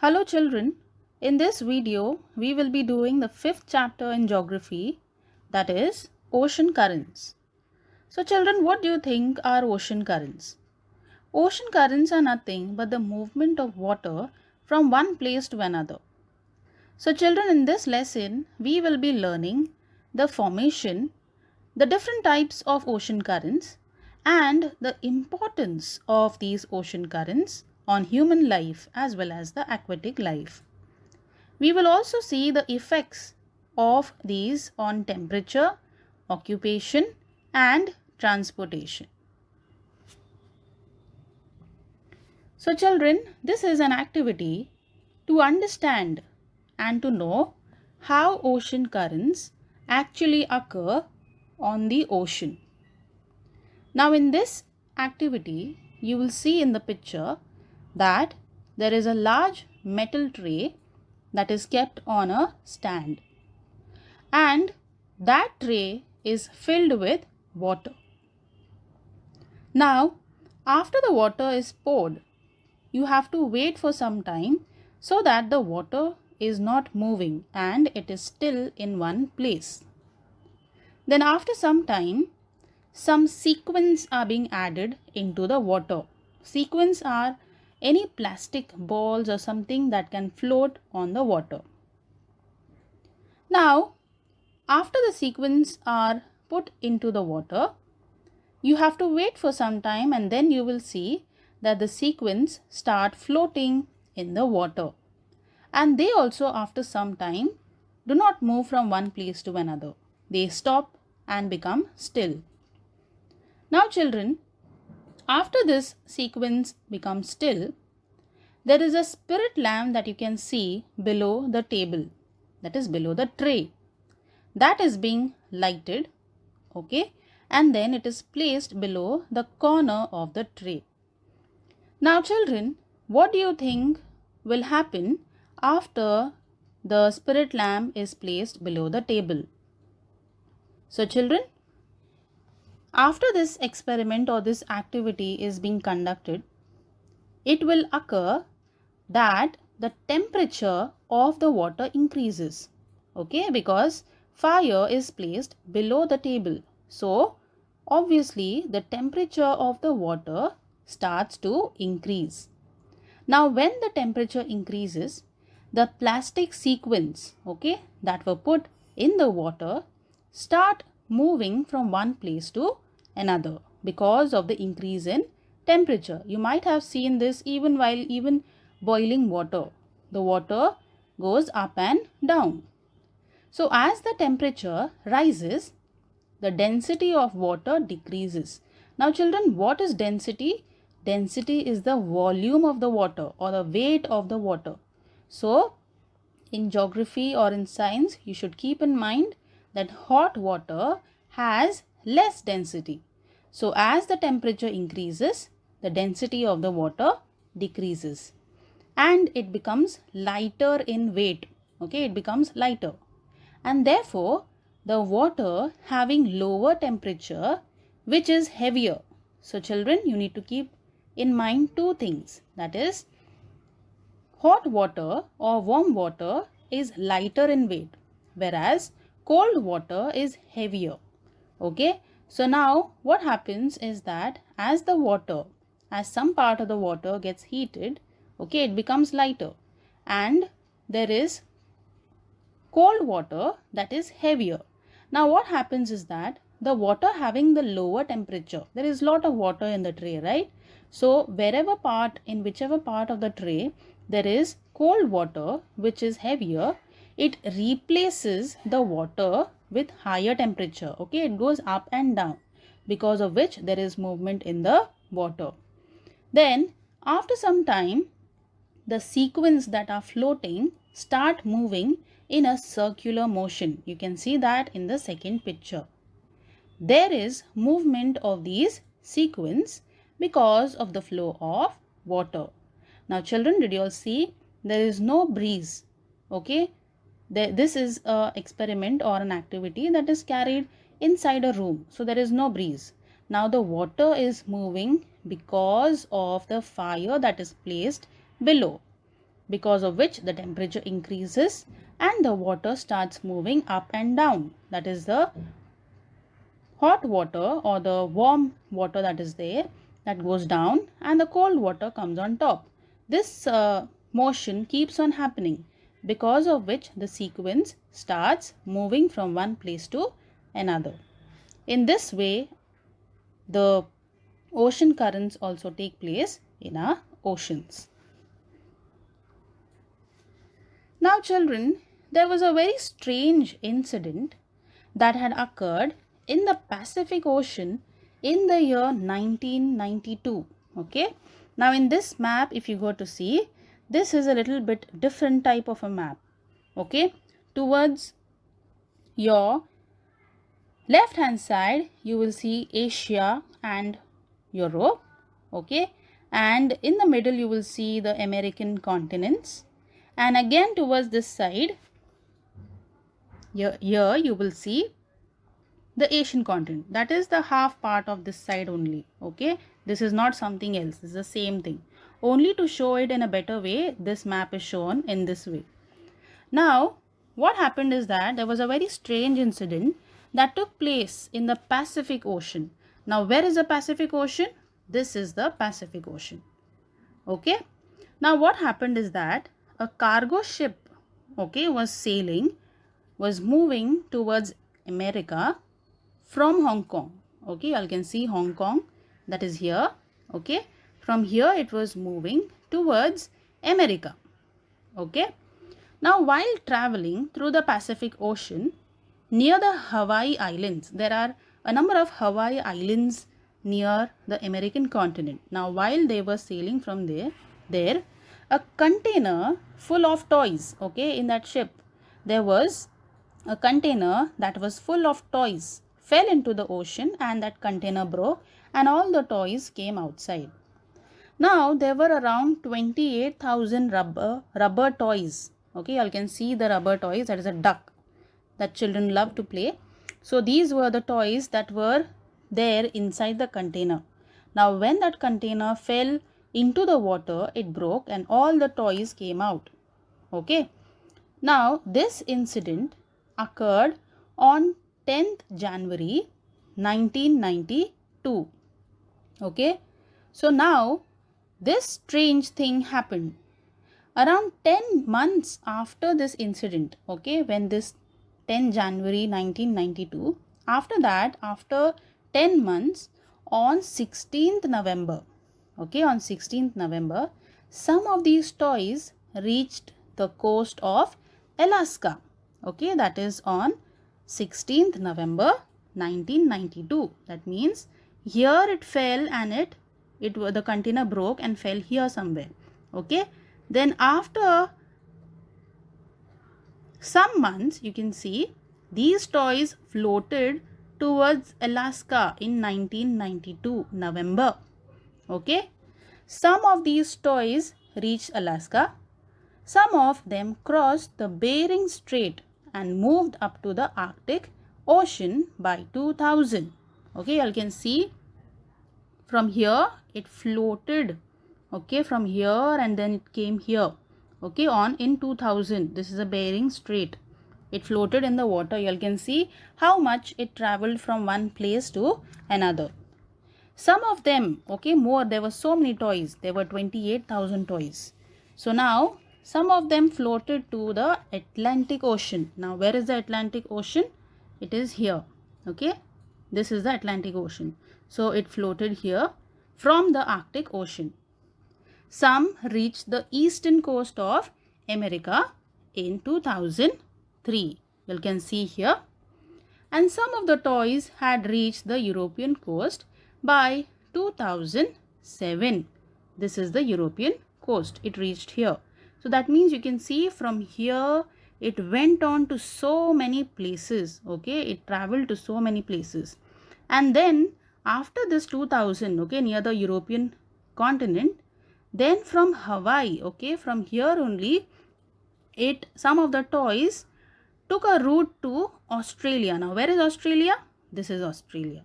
Hello children, in this video we will be doing the fifth chapter in geography, that is ocean currents. So children, what do you think are ocean currents? Ocean currents are nothing but the movement of water from one place to another. So children, in this lesson we will be learning the formation, the different types of ocean currents and the importance of these ocean currents on human life as well as the aquatic life. We will also see the effects of these on temperature, occupation and transportation. So children, this is an activity to understand and to know how ocean currents actually occur on the ocean. Now in this activity, you will see in the picture that there is a large metal tray that is kept on a stand, and that tray is filled with water. Now, after the water is poured, you have to wait for some time so that the water is not moving and it is still in one place. Then after some time, some sequins are being added into the water. Sequins are any plastic balls or something that can float on the water. Now, after the sequins are put into the water, you have to wait for some time and then you will see that the sequins start floating in the water. And they also after some time do not move from one place to another. They stop and become still. Now children, after this sequence becomes still, there is a spirit lamp that you can see below the table, that is below the tray. That is being lighted, okay, and then it is placed below the corner of the tray. Now children, what do you think will happen after the spirit lamp is placed below the table? So children, after this experiment or this activity is being conducted, it will occur that the temperature of the water increases, okay, because fire is placed below the table. So obviously the temperature of the water starts to increase. Now when the temperature increases, the plastic sequins, okay, that were put in the water start moving from one place to another because of the increase in temperature. You might have seen this even while boiling water. The water goes up and down. So as the temperature rises, the density of water decreases. Now children, what is density? Density is the volume of the water or the weight of the water. So in geography or in science, you should keep in mind that hot water has less density. So as the temperature increases, the density of the water decreases and it becomes lighter in weight. Okay, it becomes lighter. And therefore, the water having lower temperature, which is heavier. So children, you need to keep in mind two things. That is, hot water or warm water is lighter in weight, whereas cold water is heavier. Okay, so now what happens is that as some part of the water gets heated, okay, it becomes lighter, and there is cold water that is heavier. Now what happens is that the water having the lower temperature, there is lot of water in the tray, right? So whichever part of the tray there is cold water which is heavier, it replaces the water with higher temperature. Okay, it goes up and down, because of which there is movement in the water. Then after some time, the sequins that are floating start moving in a circular motion. You can see that in the second picture. There is movement of these sequins because of the flow of water. Now children, did you all see there is no breeze? Okay, this is an experiment or an activity that is carried inside a room. So there is no breeze. Now the water is moving because of the fire that is placed below. because of which the temperature increases and the water starts moving up and down. That is the hot water or the warm water that is there that goes down, and the cold water comes on top. This motion keeps on happening, because of which the sequence starts moving from one place to another. In this way, the ocean currents also take place in our oceans. Now children, there was a very strange incident that had occurred in the Pacific Ocean in the year 1992. Okay. Now in this map, if you go to see, this is a little bit different type of a map. Okay. Towards your left hand side, you will see Asia and Europe. Okay. And in the middle, you will see the American continents. And again towards this side, here you will see the Asian continent. That is the half part of this side only. Okay. This is not something else. This is the same thing. Only to show it in a better way, this map is shown in this way. Now, what happened is that there was a very strange incident that took place in the Pacific Ocean. Now, where is the Pacific Ocean? This is the Pacific Ocean. Okay. Now, what happened is that a cargo ship, okay, was moving towards America from Hong Kong. Okay, you can see Hong Kong, that is here. Okay, from here it was moving towards America. Okay, now while traveling through the Pacific Ocean near the Hawaii Islands, there are a number of Hawaii Islands near the American continent. Now while they were sailing from there a container full of toys, okay, in that ship there was a container that was full of toys fell into the ocean, and that container broke and all the toys came outside. Now there were around 28,000 rubber toys. Okay, you can see the rubber toys, that is a duck that children love to play. So these were the toys that were there inside the container. Now when that container fell into the water, it broke and all the toys came out. Okay. Now this incident occurred on 10th January 1992. Okay. So now this strange thing happened around 10 months after this incident. Okay. When this 10 January 1992, after that, after 10 months, on 16th November, okay, on 16th November, some of these toys reached the coast of Alaska. Okay, that is on 16th November 1992. That means here it fell and the container broke and fell here somewhere. Okay, then after some months, you can see these toys floated towards Alaska in 1992 November. Okay, some of these toys reached Alaska. Some of them crossed the Bering Strait and moved up to the Arctic Ocean by 2000. Okay, you can see from here it floated. Okay, from here and then it came here. Okay, in 2000. This is a Bering Strait. It floated in the water. You can see how much it traveled from one place to another. Some of them, okay, more, there were so many toys. There were 28,000 toys. So now some of them floated to the Atlantic Ocean. Now where is the Atlantic Ocean? It is here. Okay, this is the Atlantic Ocean. So it floated here from the Arctic Ocean. Some reached the eastern coast of America in 2003. You can see here. And some of the toys had reached the European coast by 2007. This is the European coast. It reached here. So that means you can see from here it went on to so many places. Okay, it traveled to so many places. And then after this 2000, okay, near the European continent, then from Hawaii, okay, from here only, some of the toys took a route to Australia. Now where is Australia? This is Australia.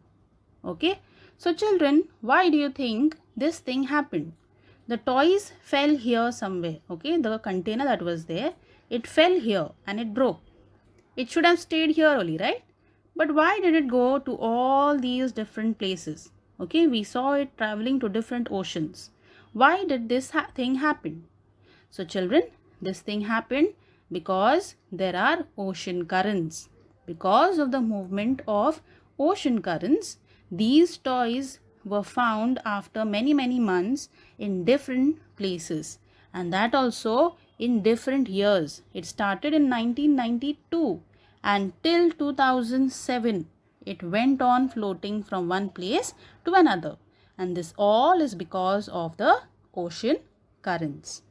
Okay. So children, why do you think this thing happened? the toys fell here somewhere. Okay, the container that was there, it fell here and it broke. It should have stayed here only, right? But why did it go to all these different places? Okay, we saw it traveling to different oceans. Why did this thing happen? So children, this thing happened because there are ocean currents. Because of the movement of ocean currents, these toys were found after many months in different places, and that also in different years. It started in 1992 and till 2007 it went on floating from one place to another, and this all is because of the ocean currents.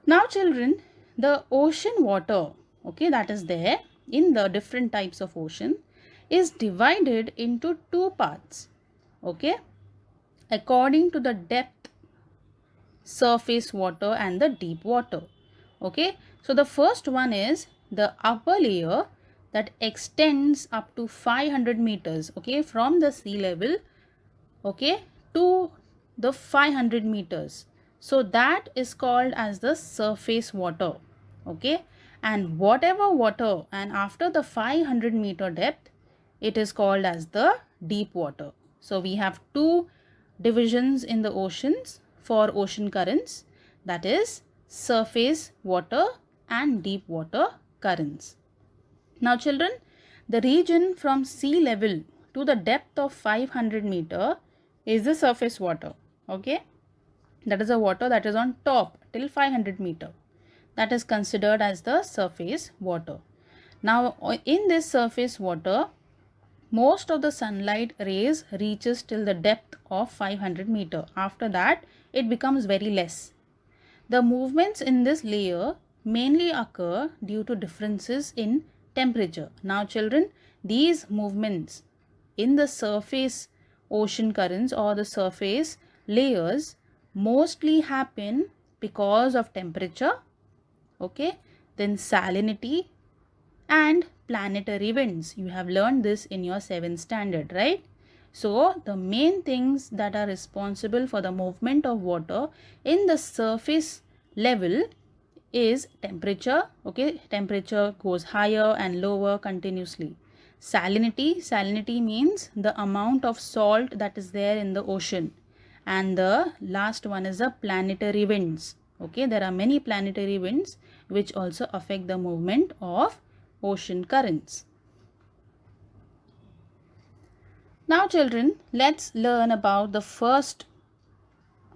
Now children, the ocean water, okay, that is there in the different types of ocean is divided into two parts, okay, according to the depth, surface water and the deep water. Okay, so the first one is the upper layer that extends up to 500 meters, okay, from the sea level, okay, to the 500 meters. So that is called as the surface water, okay, and whatever water and after the 500 meter depth, it is called as the deep water. So we have two divisions in the oceans for ocean currents, that is surface water and deep water currents. Now children, the region from sea level to the depth of 500 meter is the surface water, okay, that is the water that is on top till 500 meter, that is considered as the surface water. Now in this surface water, most of the sunlight rays reaches till the depth of 500 meter. After that, it becomes very less. The movements in this layer mainly occur due to differences in temperature. Now children, these movements in the surface ocean currents or the surface layers mostly happen because of temperature, okay, then salinity and planetary winds. You have learned this in your 7th standard, right? So the main things that are responsible for the movement of water in the surface level is temperature, okay, temperature goes higher and lower continuously. Salinity means the amount of salt that is there in the ocean, and the last one is the planetary winds, okay, there are many planetary winds which also affect the movement of ocean currents. Now children, let's learn about the first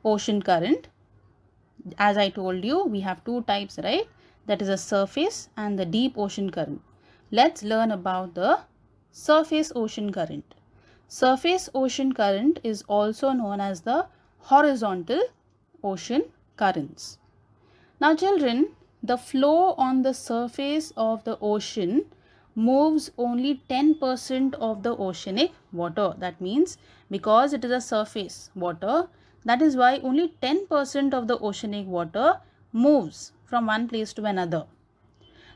ocean current. As I told you, we have two types, right? That is a surface and the deep ocean current. Let's learn about the surface ocean current. Surface ocean current is also known as the horizontal ocean currents. Now children, the flow on the surface of the ocean moves only 10% of the oceanic water. That means because it is a surface water, that is why only 10% of the oceanic water moves from one place to another.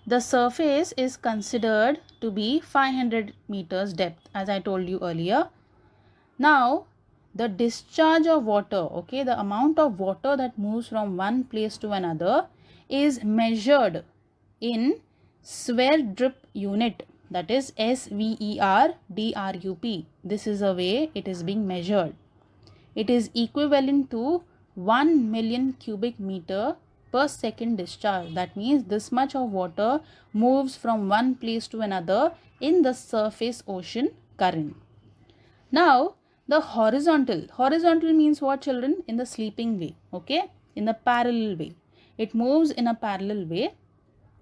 The surface is considered to be 500 meters depth, as I told you earlier. Now, the discharge of water, okay, the amount of water that moves from one place to another is measured in Sverdrup unit, that is SVERDRUP. This is the way it is being measured. It is equivalent to 1 million cubic meter per second discharge. That means this much of water moves from one place to another in the surface ocean current. Now, the horizontal means what children? In the sleeping way, okay, in the parallel way. It moves in a parallel way.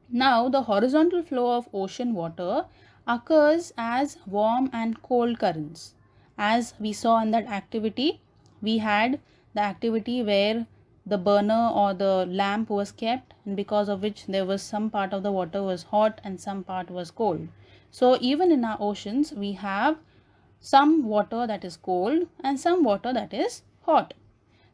Now, the horizontal flow of ocean water occurs as warm and cold currents. As we saw in that activity, we had the activity where the burner or the lamp was kept, and because of which there was some part of the water was hot and some part was cold. So even in our oceans, we have some water that is cold and some water that is hot.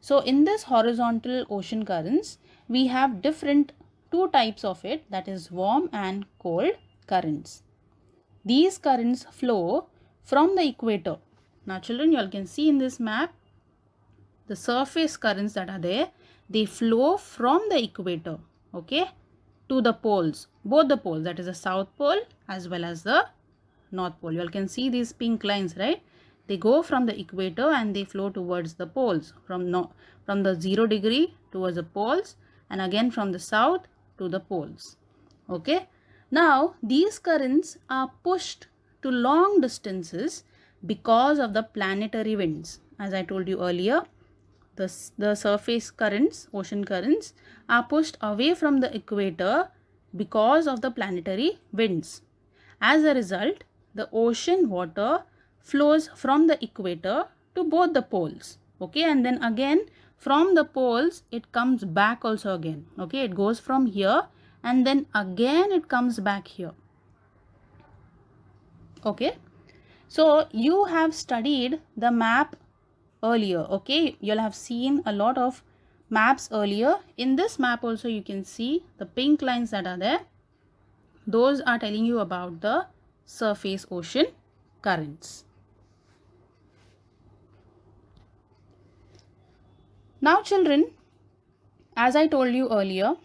So in this horizontal ocean currents, we have different two types of it, that is warm and cold currents. These currents flow from the equator. Now children, you all can see in this map, the surface currents that are there, they flow from the equator, okay, to the poles, both the poles, that is the south pole as well as the north pole. You all can see these pink lines, right? They go from the equator and they flow towards the poles, from the 0 degree towards the poles, and again from the south to the poles. Okay. Now these currents are pushed to long distances because of the planetary winds. As I told you earlier, the surface currents, ocean currents, are pushed away from the equator because of the planetary winds. As a result, the ocean water flows from the equator to both the poles. Okay, and then again from the poles it comes back also again. Okay, it goes from here and then again it comes back here. Okay, so you have studied the map earlier. Okay, you'll have seen a lot of maps earlier. In this map also you can see the pink lines that are there. Those are telling you about the surface ocean currents. Now children, as I told you earlier,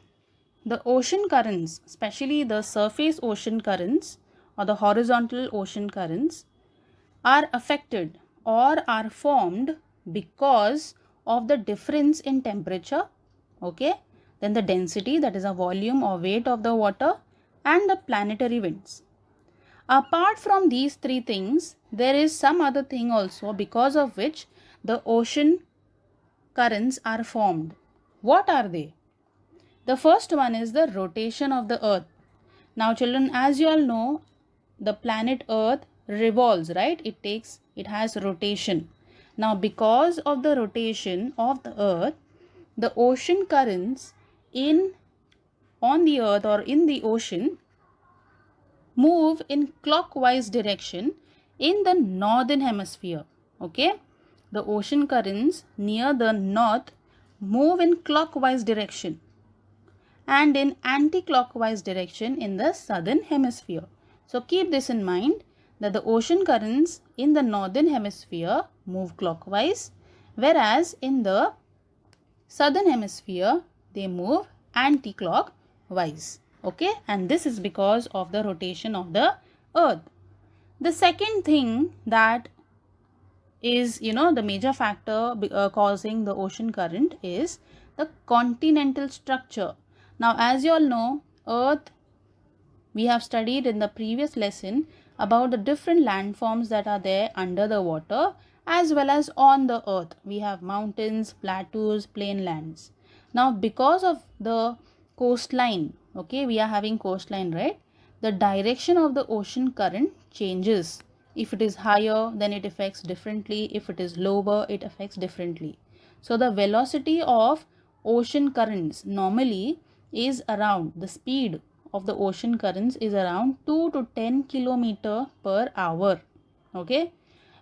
the ocean currents, especially the surface ocean currents or the horizontal ocean currents, are affected or are formed because of the difference in temperature, okay, then the density, that is a volume or weight of the water, and the planetary winds. Apart from these three things, there is some other thing also because of which the ocean currents are formed. What are they? The first one is the rotation of the earth. Now children, as you all know, the planet earth revolves, right? It has rotation. Now because of the rotation of the earth, the ocean currents on the earth or in the ocean move in clockwise direction in the northern hemisphere. Okay, the ocean currents near the north move in clockwise direction and in anti-clockwise direction in the southern hemisphere. So keep this in mind, that the ocean currents in the northern hemisphere move clockwise, whereas in the southern hemisphere they move anti-clockwise. Okay, and this is because of the rotation of the earth. The second thing that is, the major factor causing the ocean current is the continental structure. Now as you all know, earth, we have studied in the previous lesson about the different landforms that are there under the water as well as on the earth. We have mountains, plateaus, plain lands. Now because of the coastline, okay, we are having coastline, right? The direction of the ocean current changes. If it is higher, then it affects differently. If it is lower, it affects differently. So the velocity of ocean currents normally is around, the speed of the ocean currents is around 2 to 10 kilometer per hour. Okay,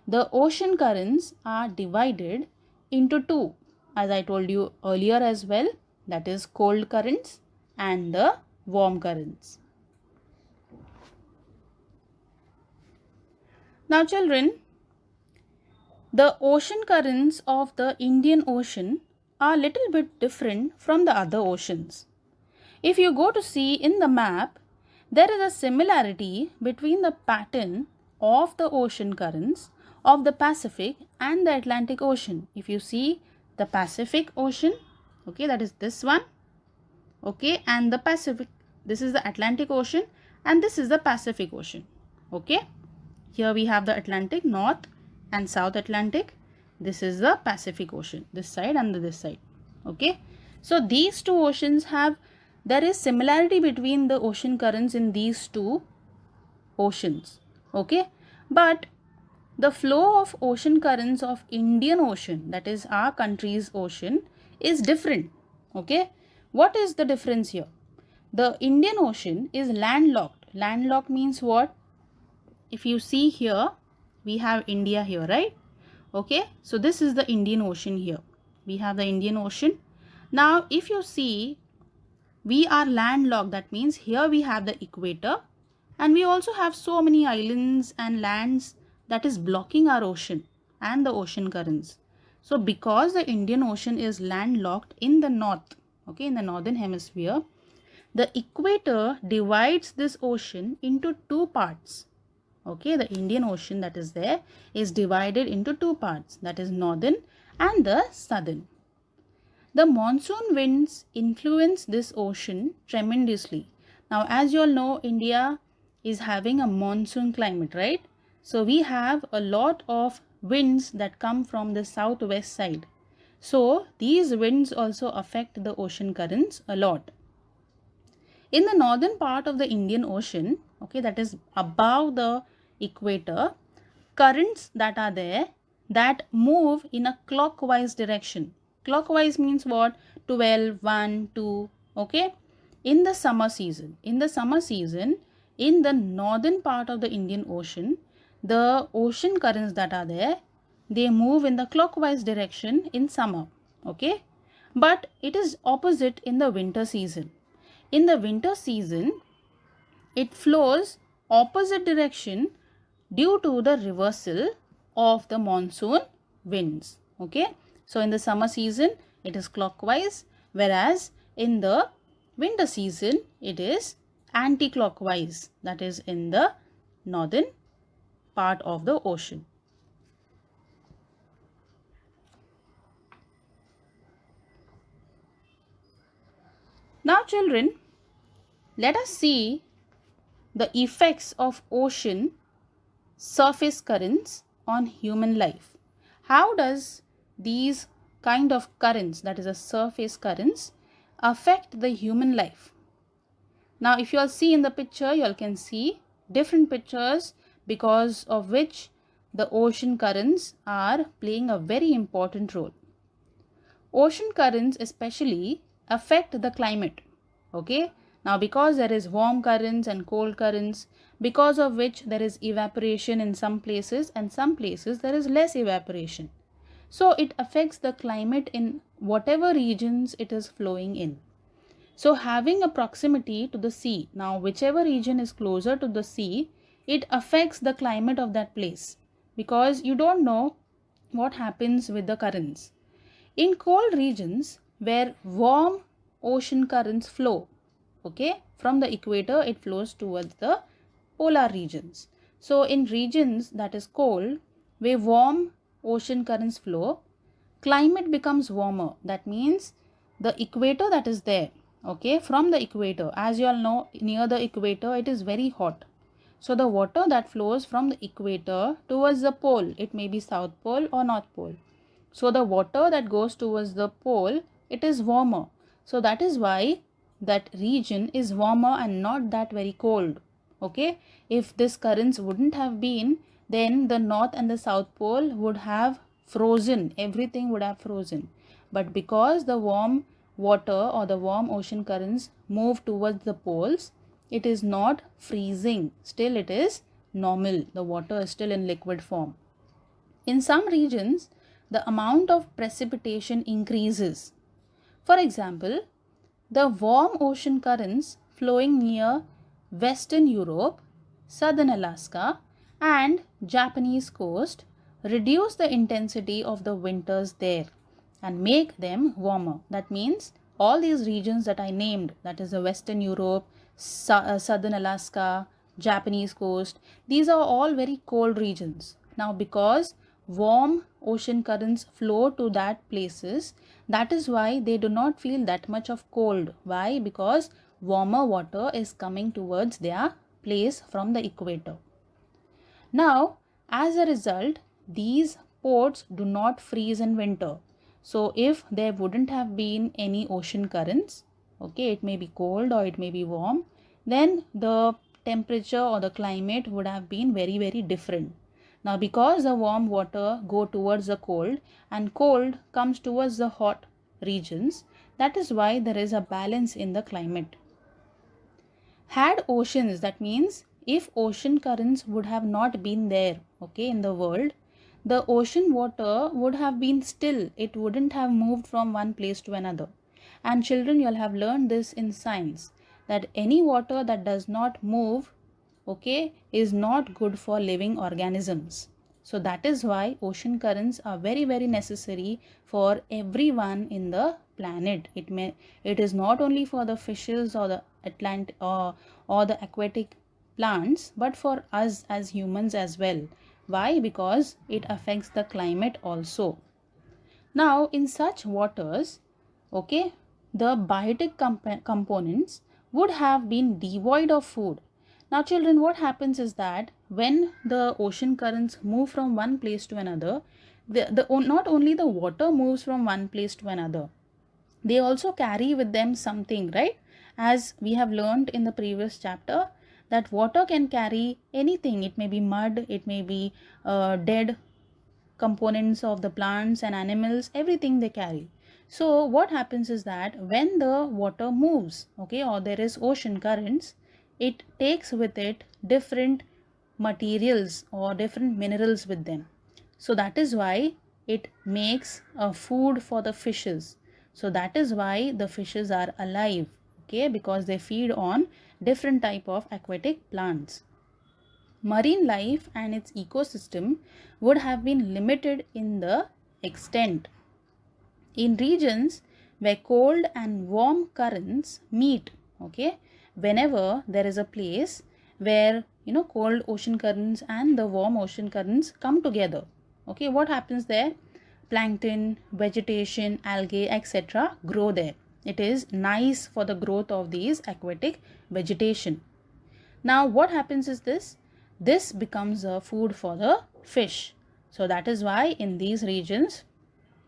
the ocean currents are divided into two, as I told you earlier as well, that is cold currents and the warm currents. Now children, the ocean currents of the Indian Ocean are a little bit different from the other oceans. If you go to see in the map, there is a similarity between the pattern of the ocean currents of the Pacific and the Atlantic Ocean. If you see the Pacific Ocean, okay, that is this one, okay, and the Pacific, this is the Atlantic Ocean and this is the Pacific Ocean. Okay, here we have the Atlantic, North and South Atlantic. This is the Pacific Ocean, this side and this side. Okay, so these two oceans there is similarity between the ocean currents in these two oceans. Okay, but the flow of ocean currents of Indian Ocean, that is our country's ocean, is different. Okay, what is the difference here? The Indian Ocean is landlocked. Landlocked means what? If you see here, we have India here, right? Okay, so this is the Indian Ocean here. We have the Indian Ocean. Now if you see, we are landlocked. That means here we have the equator and we also have so many islands and lands that is blocking our ocean and the ocean currents. So because the Indian Ocean is landlocked in the north, okay, in the northern hemisphere, the equator divides this ocean into two parts. Okay, the Indian Ocean that is there is divided into two parts, that is northern and the southern. The monsoon winds influence this ocean tremendously. Now, as you all know, India is having a monsoon climate, right? So we have a lot of winds that come from the southwest side. So these winds also affect the ocean currents a lot. In the northern part of the Indian Ocean, okay, that is above the equator, currents that are there that move in a clockwise direction. Clockwise means what? 12, 1, 2, okay? In the summer season, in the northern part of the Indian Ocean, the ocean currents that are there, they move in the clockwise direction in summer, okay? But it is opposite in the winter season. In the winter season, it flows opposite direction due to the reversal of the monsoon winds. Okay. So in the summer season, it is clockwise, whereas in the winter season, it is anti-clockwise, that is in the northern part of the ocean. Now children, let us see the effects of ocean surface currents on human life. How does these kind of currents, that is the surface currents, affect the human life? Now if you all see in the picture, you all can see different pictures because of which the ocean currents are playing a very important role. Ocean currents especially affect the climate. Okay. Now because there is warm currents and cold currents, because of which there is evaporation in some places and some places there is less evaporation. So it affects the climate in whatever regions it is flowing in. So having a proximity to the sea, now whichever region is closer to the sea, it affects the climate of that place because you don't know what happens with the currents. In cold regions where warm ocean currents flow, okay, from the equator it flows towards the polar regions. So in regions that is cold, where warm ocean currents flow, climate becomes warmer. That means the equator that is there, okay, from the equator, as you all know, near the equator it is very hot. So the water that flows from the equator towards the pole, it may be south pole or north pole. So the water that goes towards the pole, it is warmer. So that is why that region is warmer and not that very cold. Okay. If this currents wouldn't have been, then the north and the south pole would have frozen. Everything would have frozen. But because the warm water or the warm ocean currents move towards the poles, it is not freezing. Still it is normal. The water is still in liquid form. In some regions, the amount of precipitation increases. For example, the warm ocean currents flowing near Western Europe, Southern Alaska, and Japanese coast reduce the intensity of the winters there and make them warmer. That means all these regions that I named, that is the Western Europe, Southern Alaska, Japanese coast, these are all very cold regions. Now because warm ocean currents flow to that places, that is why they do not feel that much of cold. Why? Because warmer water is coming towards their place from the equator. Now as a result, these ports do not freeze in winter. So if there wouldn't have been any ocean currents, okay, it may be cold or it may be warm, then the temperature or the climate would have been very, very different. Now because the warm water go towards the cold and cold comes towards the hot regions, that is why there is a balance in the climate. Had oceans, that means if ocean currents would have not been there, okay, in the world, the ocean water would have been still. It wouldn't have moved from one place to another. And children, you'll have learned this in science, that any water that does not move, okay, is not good for living organisms. So that is why ocean currents are very, very necessary for everyone in the planet. It is not only for the fishes or the or the aquatic plants, but for us as humans as well. Why? Because it affects the climate also. Now, in such waters, okay, the biotic components would have been devoid of food. Now, children, what happens is that when the ocean currents move from one place to another, not only the water moves from one place to another, they also carry with them something, right? As we have learned in the previous chapter, that water can carry anything. It may be mud, it may be dead components of the plants and animals, everything they carry. So what happens is that when the water moves, okay, or there is ocean currents, it takes with it different materials or different minerals with them. So that is why it makes a food for the fishes. So that is why the fishes are alive, okay, because they feed on different type of aquatic plants. Marine life and its ecosystem would have been limited in the extent. In regions where cold and warm currents meet, okay, whenever there is a place where cold ocean currents and the warm ocean currents come together, okay, what happens there? Plankton, vegetation, algae, etc. grow there. It is nice for the growth of these aquatic vegetation. Now what happens is this becomes a food for the fish. So that is why in these regions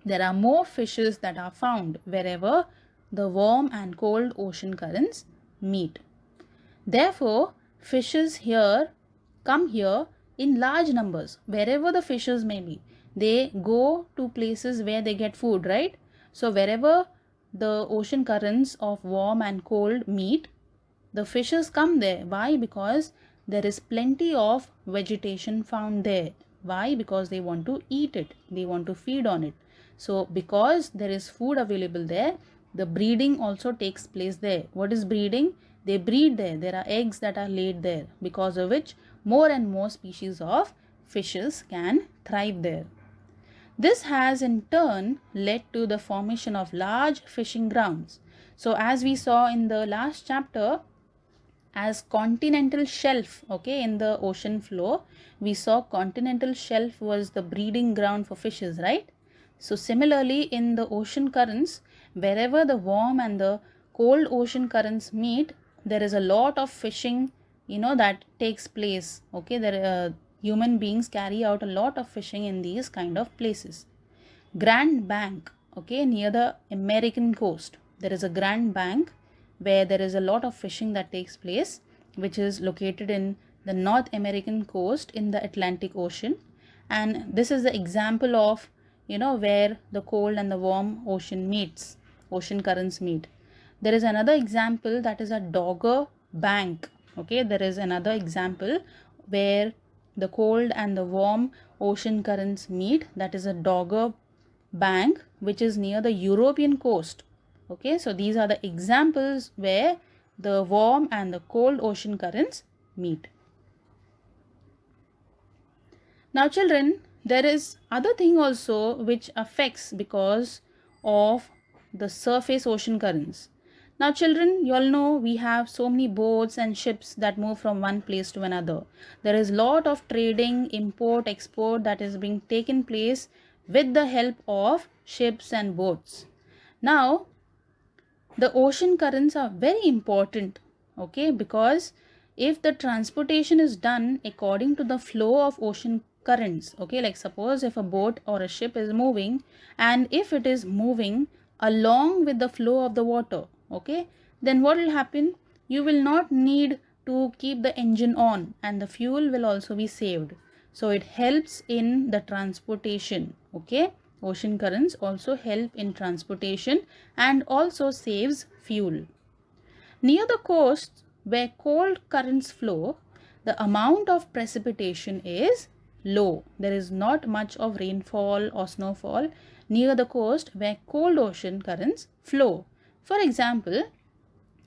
there are more fishes that are found wherever the warm and cold ocean currents meet. Therefore, fishes here come here in large numbers. Wherever the fishes may be, they go to places where they get food, right? So wherever the ocean currents of warm and cold meet, the fishes come there. Why? Because there is plenty of vegetation found there. Why? Because they want to eat it. They want to feed on it. So because there is food available there, the breeding also takes place there. What is breeding? They breed there. There are eggs that are laid there, because of which more and more species of fishes can thrive there. This has in turn led to the formation of large fishing grounds. So as we saw in the last chapter, as continental shelf, okay, in the ocean floor, we saw continental shelf was the breeding ground for fishes, right? So similarly in the ocean currents, wherever the warm and the cold ocean currents meet, there is a lot of fishing, that takes place, okay. Human beings carry out a lot of fishing in these kind of places. Grand Bank, okay, near the American coast, there is a Grand Bank where there is a lot of fishing that takes place, which is located in the North American coast in the Atlantic Ocean. And this is the example of where the cold and the warm ocean currents meet. There is another example, that is a Dogger Bank, okay. There is another example where the cold and the warm ocean currents meet, that is a Dogger Bank, which is near the European coast. Okay, so these are the examples where the warm and the cold ocean currents meet. Now children, there is other thing also which affects because of the surface ocean currents. Now children, you all know we have so many boats and ships that move from one place to another. There is lot of trading, import, export that is being taken place with the help of ships and boats. Now the ocean currents are very important, okay, because if the transportation is done according to the flow of ocean currents, okay, like suppose if a boat or a ship is moving, and if it is moving along with the flow of the water, okay, then what will happen? You will not need to keep the engine on, and the fuel will also be saved. So it helps in the transportation, okay. Ocean currents also help in transportation and also saves fuel. Near the coast where cold currents flow, the amount of precipitation is low. There is not much of rainfall or snowfall near the coast where cold ocean currents flow. For example,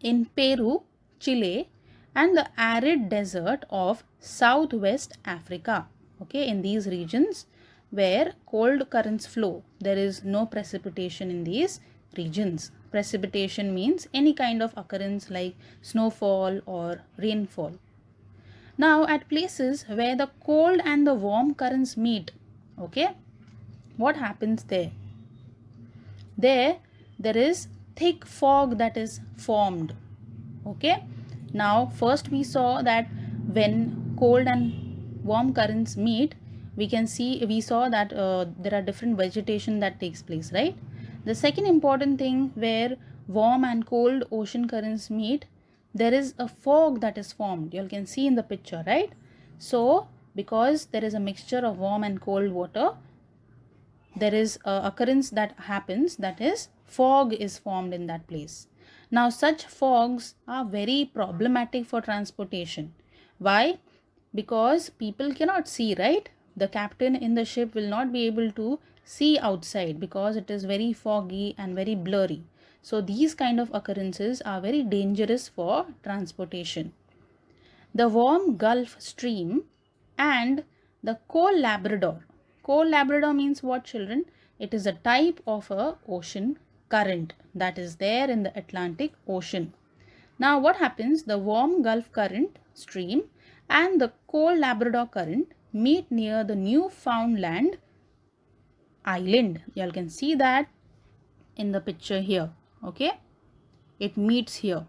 in Peru, Chile, and the arid desert of Southwest Africa. Okay, in these regions where cold currents flow, there is no precipitation in these regions. Precipitation means any kind of occurrence like snowfall or rainfall. Now, at places where the cold and the warm currents meet, okay, what happens there? There is thick fog that is formed. Okay, now first we saw that when cold and warm currents meet, we saw that there are different vegetation that takes place, right? The second important thing, where warm and cold ocean currents meet, there is a fog that is formed. You can see in the picture, right? So because there is a mixture of warm and cold water, there is a occurrence that happens, that is fog is formed in that place. Now such fogs are very problematic for transportation. Why? Because people cannot see, right? The captain in the ship will not be able to see outside because it is very foggy and very blurry. So these kind of occurrences are very dangerous for transportation. The warm Gulf Stream and the cold Labrador. Cold Labrador means what, children? It is a type of a ocean current that is there in the Atlantic Ocean. Now what happens? The warm Gulf current stream and the cold Labrador current meet near the Newfoundland island. You all can see that in the picture here. Okay, it meets here.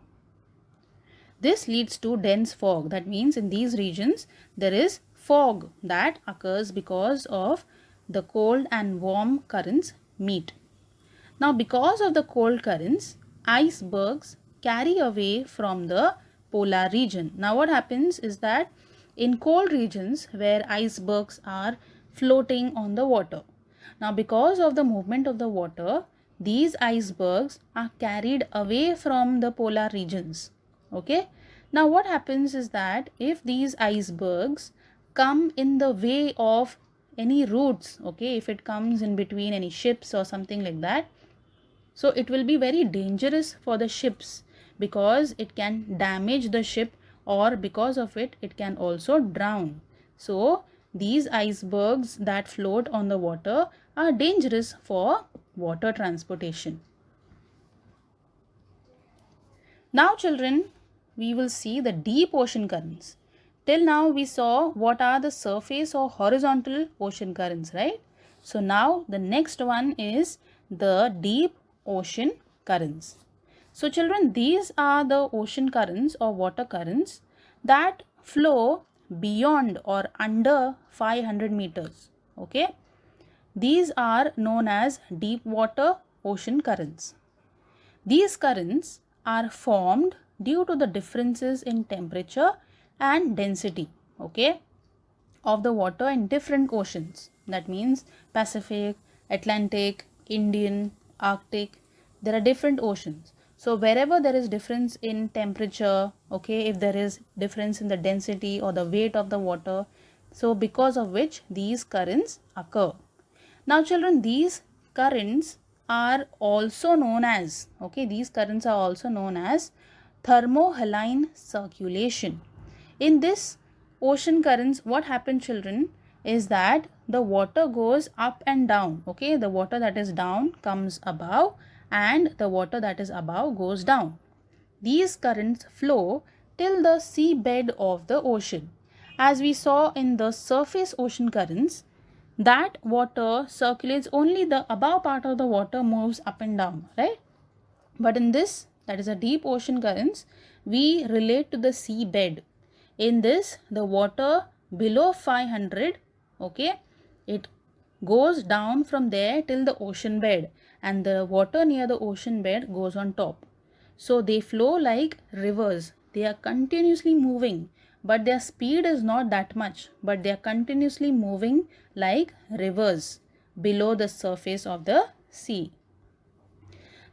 This leads to dense fog. That means in these regions there is fog that occurs because of the cold and warm currents meet. Now because of the cold currents, icebergs carry away from the polar region. Now what happens is that in cold regions where icebergs are floating on the water. Now because of the movement of the water, these icebergs are carried away from the polar regions. Okay, now what happens is that if these icebergs come in the way of any routes, okay, if it comes in between any ships or something like that, so it will be very dangerous for the ships because it can damage the ship, or because of it, it can also drown. So these icebergs that float on the water are dangerous for water transportation. Now children, we will see the deep ocean currents. Till now we saw what are the surface or horizontal ocean currents, right? So now the next one is the deep ocean currents. So children, these are the ocean currents or water currents that flow beyond or under 500 meters. Okay, these are known as deep water ocean currents. These currents are formed due to the differences in temperature and density, okay, of the water in different oceans. That means Pacific, Atlantic, Indian, Arctic. There are different oceans. So wherever there is difference in temperature, okay, if there is difference in the density or the weight of the water, so because of which these currents occur. Now children, these currents are also known as, okay, these currents are also known as thermohaline circulation. In this ocean currents, what happens children is that the water goes up and down, okay, the water that is down comes above and the water that is above goes down. These currents flow till the seabed of the ocean. As we saw in the surface ocean currents, that water circulates, only the above part of the water moves up and down, right? But in this, that is a deep ocean currents, we relate to the seabed. In this, the water below 500, okay, it goes down from there till the ocean bed, and the water near the ocean bed goes on top. So they flow like rivers. They are continuously moving, but their speed is not that much, but they are continuously moving like rivers below the surface of the sea.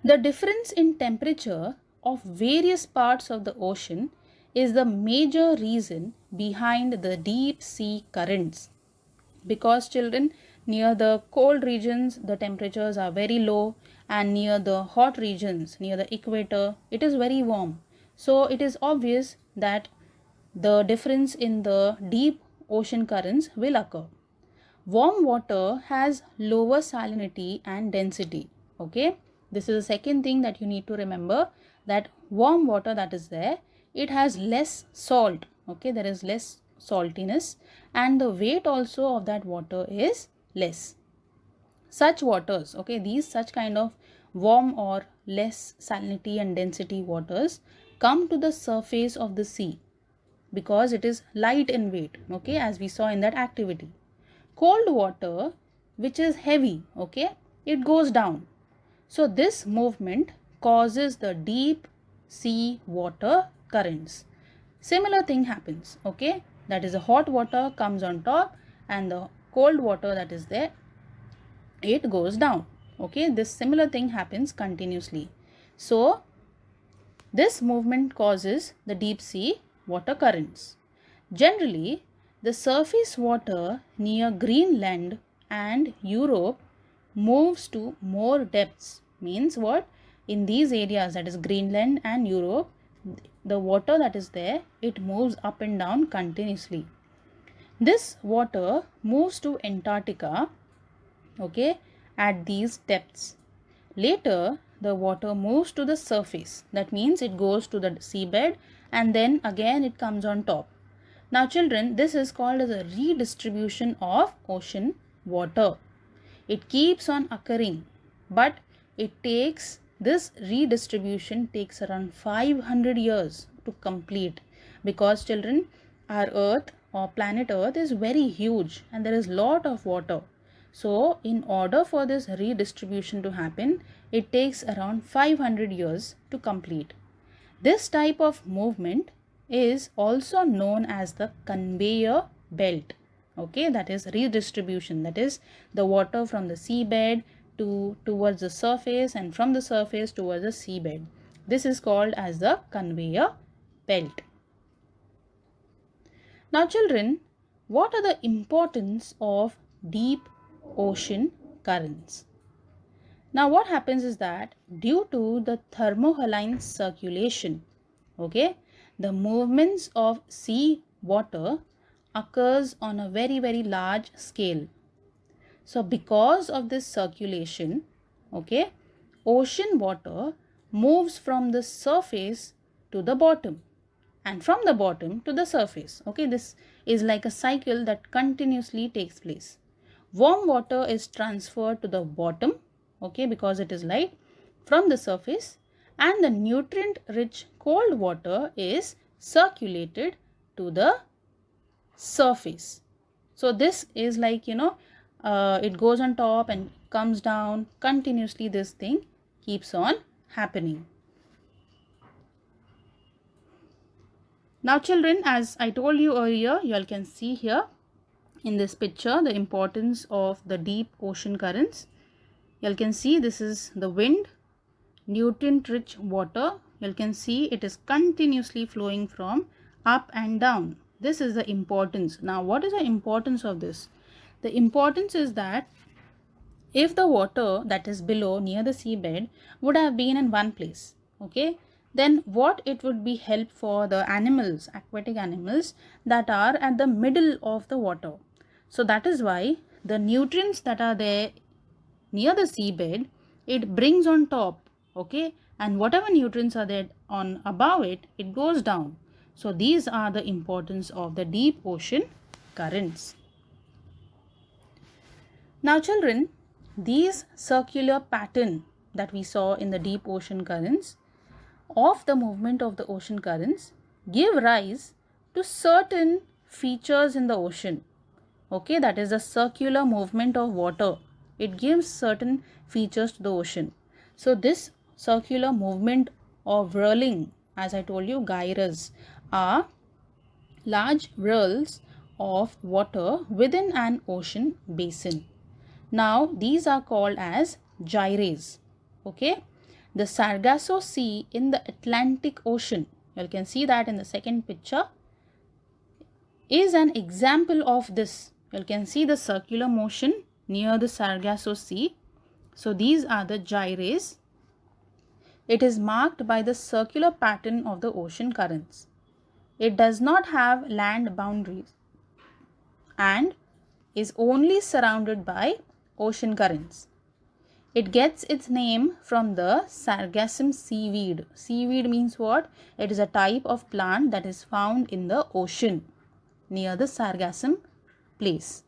The difference in temperature of various parts of the ocean is the major reason behind the deep sea currents. Because children, near the cold regions the temperatures are very low, and near the hot regions, near the equator, it is very warm. So it is obvious that the difference in the deep ocean currents will occur. Warm water has lower salinity and density. Okay, this is the second thing that you need to remember, that warm water that is there, it has less salt. Okay, there is less saltiness and the weight also of that water is less. Such waters, okay, these such kind of warm or less salinity and density waters come to the surface of the sea because it is light in weight, okay, as we saw in that activity. Cold water, which is heavy, okay, it goes down. So this movement causes the deep sea water currents. Similar thing happens, okay, that is the hot water comes on top and the cold water that is there, it goes down. Okay, this similar thing happens continuously. So this movement causes the deep sea water currents. Generally, the surface water near Greenland and Europe moves to more depths. Means what? In these areas, that is Greenland and Europe, the water that is there, it moves up and down continuously. This water moves to Antarctica, okay, at these depths. Later, the water moves to the surface. That means it goes to the seabed and then again it comes on top. Now children, this is called as a redistribution of ocean water. It keeps on occurring, but this redistribution takes around 500 years to complete, because children, our earth or planet earth is very huge and there is lot of water. So in order for this redistribution to happen, it takes around 500 years to complete. This type of movement is also known as the conveyor belt. Okay, that is redistribution, that is the water from the seabed towards the surface and from the surface towards the seabed. This is called as the conveyor belt. Now children, what are the importance of deep ocean currents? Now what happens is that due to the thermohaline circulation, okay, the movements of sea water occurs on a very large scale. So because of this circulation, okay, ocean water moves from the surface to the bottom and from the bottom to the surface. Okay, this is like a cycle that continuously takes place. Warm water is transferred to the bottom, okay, because it is light, from the surface, and the nutrient rich cold water is circulated to the surface. So this is like, it goes on top and comes down continuously. This thing keeps on happening. Now children, as I told you earlier, you all can see here in this picture the importance of the deep ocean currents. You all can see this is the wind, nutrient rich water. You all can see it is continuously flowing from up and down. This is the importance. Now what is the importance of this? The importance is that if the water that is below near the seabed would have been in one place, okay, then what it would be help for the animals, aquatic animals that are at the middle of the water. So that is why the nutrients that are there near the seabed, it brings on top, okay, and whatever nutrients are there on above it, it goes down. So these are the importance of the deep ocean currents. Now children, these circular pattern that we saw in the deep ocean currents of the movement of the ocean currents give rise to certain features in the ocean. Okay, that is the circular movement of water. It gives certain features to the ocean. So this circular movement of whirling, as I told you, gyres, are large whirls of water within an ocean basin. Now these are called as gyres. Okay, the Sargasso Sea in the Atlantic Ocean, you can see that in the second picture, is an example of this. You can see the circular motion near the Sargasso Sea. So these are the gyres. It is marked by the circular pattern of the ocean currents. It does not have land boundaries. and is only surrounded by ocean currents. It gets its name from the sargassum seaweed. Seaweed means what? It is a type of plant that is found in the ocean near the sargassum place.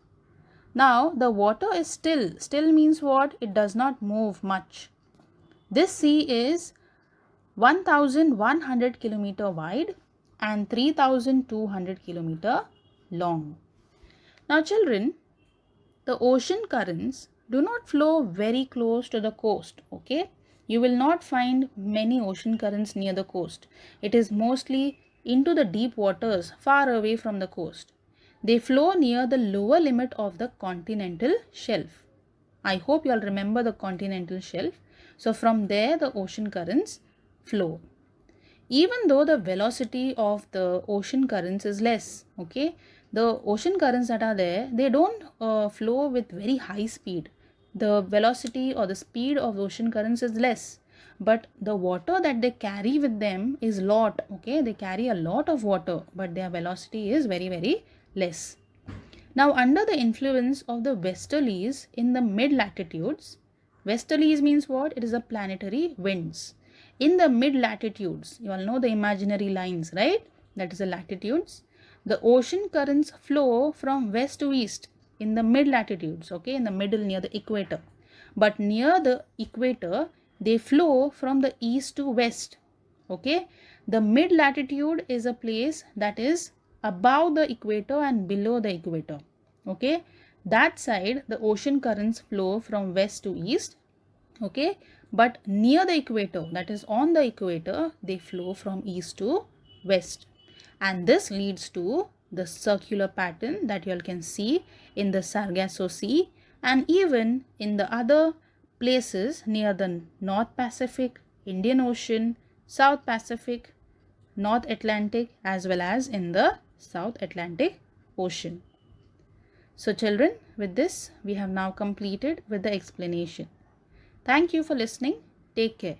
Now the water is still. Still means what? It does not move much. This sea is 1100 kilometer wide and 3200 kilometer long. Now children, the ocean currents do not flow very close to the coast, okay? You will not find many ocean currents near the coast. It is mostly into the deep waters far away from the coast. They flow near the lower limit of the continental shelf. I hope you all remember the continental shelf. So from there the ocean currents flow. Even though the velocity of the ocean currents is less, okay, the ocean currents that are there, they don't flow with very high speed. The velocity or the speed of ocean currents is less, but the water that they carry with them is lot, okay, they carry a lot of water, but their velocity is very less. Now under the influence of the westerlies in the mid latitudes, westerlies means what? It is a planetary winds. In the mid latitudes, you all know the imaginary lines, right? That is the latitudes. The ocean currents flow from west to east in the mid latitudes, okay, in the middle near the equator. But near the equator, they flow from the east to west, okay. The mid latitude is a place that is above the equator and below the equator, okay. That side, the ocean currents flow from west to east, okay, but near the equator, that is on the equator, they flow from east to west, and this leads to the circular pattern that you all can see in the Sargasso Sea and even in the other places near the North Pacific, Indian Ocean, South Pacific, North Atlantic, as well as in the South Atlantic Ocean. So children, with this we have now completed with the explanation. Thank you for listening. Take care.